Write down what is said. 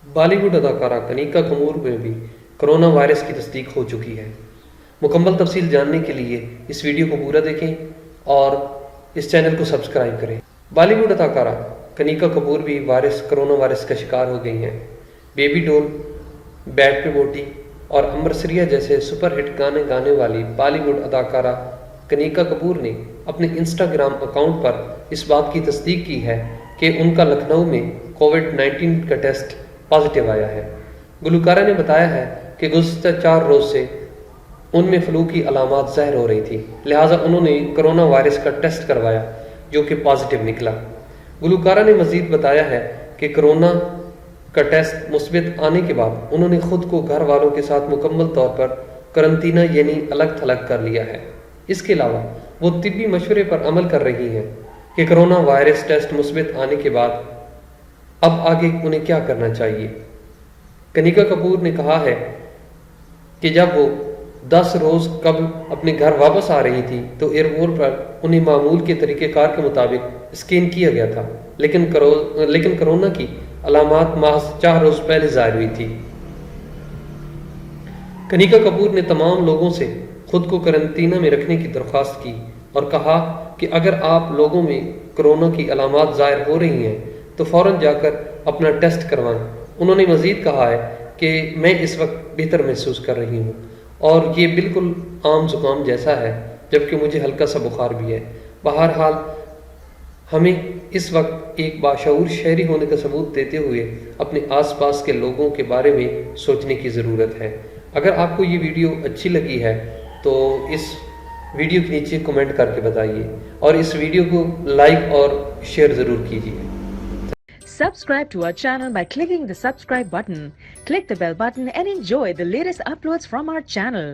بالی would اداکارہ کنیکا کپور میں بھی کرونا وائرس کی تصدیق ہو چکی ہے۔ مکمل تفصیل جاننے کے لیے اس ویڈیو کو پورا دیکھیں اور اس چینل کو سبسکرائب کریں۔ بالی ووڈ اداکارہ کنیکا کپور بھی کرونا وائرس کا شکار ہو گئی ہیں۔ بیبی ڈول، بیڈ پہ بوٹی اور امبرسریا جیسے سپر ہٹ گانے گانے والی بالی ووڈ اداکارہ کنیکا کپور نے اپنے انسٹاگرام اکاؤنٹ پر اس بات کی تصدیق کی ہے کہ ان کا لکھنؤ میں کووڈ-19 کا ٹیسٹ پازیٹیو آیا ہے۔ گلوکارہ نے بتایا ہے کہ گزشتہ 4 روز سے ان میں فلو کی علامات ظاہر ہو رہی تھی، لہٰذا انہوں نے کرونا وائرس کا ٹیسٹ کروایا جو کہ پازیٹیو نکلا۔ گلوکارہ نے مزید بتایا ہے کہ کرونا کا ٹیسٹ مثبت آنے کے بعد انہوں نے خود کو گھر والوں کے ساتھ مکمل طور پر قرنطینہ یعنی الگ تھلگ کر لیا ہے۔ اس کے علاوہ وہ طبی مشورے پر عمل کر رہی ہیں کہ کرونا وائرس ٹیسٹ مثبت آنے کے بعد اب آگے انہیں کیا کرنا چاہیے۔ کنیکا کپور نے کہا ہے کہ جب وہ 10 روز قبل اپنے گھر واپس آ رہی تھی تو ایئرپورٹ پر انہیں معمول کے طریقہ کار کے مطابق اسکین کیا گیا تھا، لیکن کرونا کی علامات محض 4 روز پہلے ظاہر ہوئی تھی۔ کنیکا کپور نے تمام لوگوں سے خود کو قرنطینہ میں رکھنے کی درخواست کی اور کہا کہ اگر آپ لوگوں میں کرونا کی علامات ظاہر ہو رہی ہیں تو فوراً جا کر اپنا ٹیسٹ کروائیں۔ انہوں نے مزید کہا ہے کہ میں اس وقت بہتر محسوس کر رہی ہوں اور یہ بالکل عام زکام جیسا ہے، جبکہ مجھے ہلکا سا بخار بھی ہے۔ بہرحال ہمیں اس وقت ایک باشعور شہری ہونے کا ثبوت دیتے ہوئے اپنے آس پاس کے لوگوں کے بارے میں سوچنے کی ضرورت ہے۔ اگر آپ کو یہ ویڈیو اچھی لگی ہے تو اس ویڈیو کے نیچے کمنٹ کر کے بتائیے اور اس ویڈیو کو لائک اور شیئر ضرور کیجیے۔ Subscribe to our channel by clicking the subscribe button. Click the bell button and enjoy the latest uploads from our channel.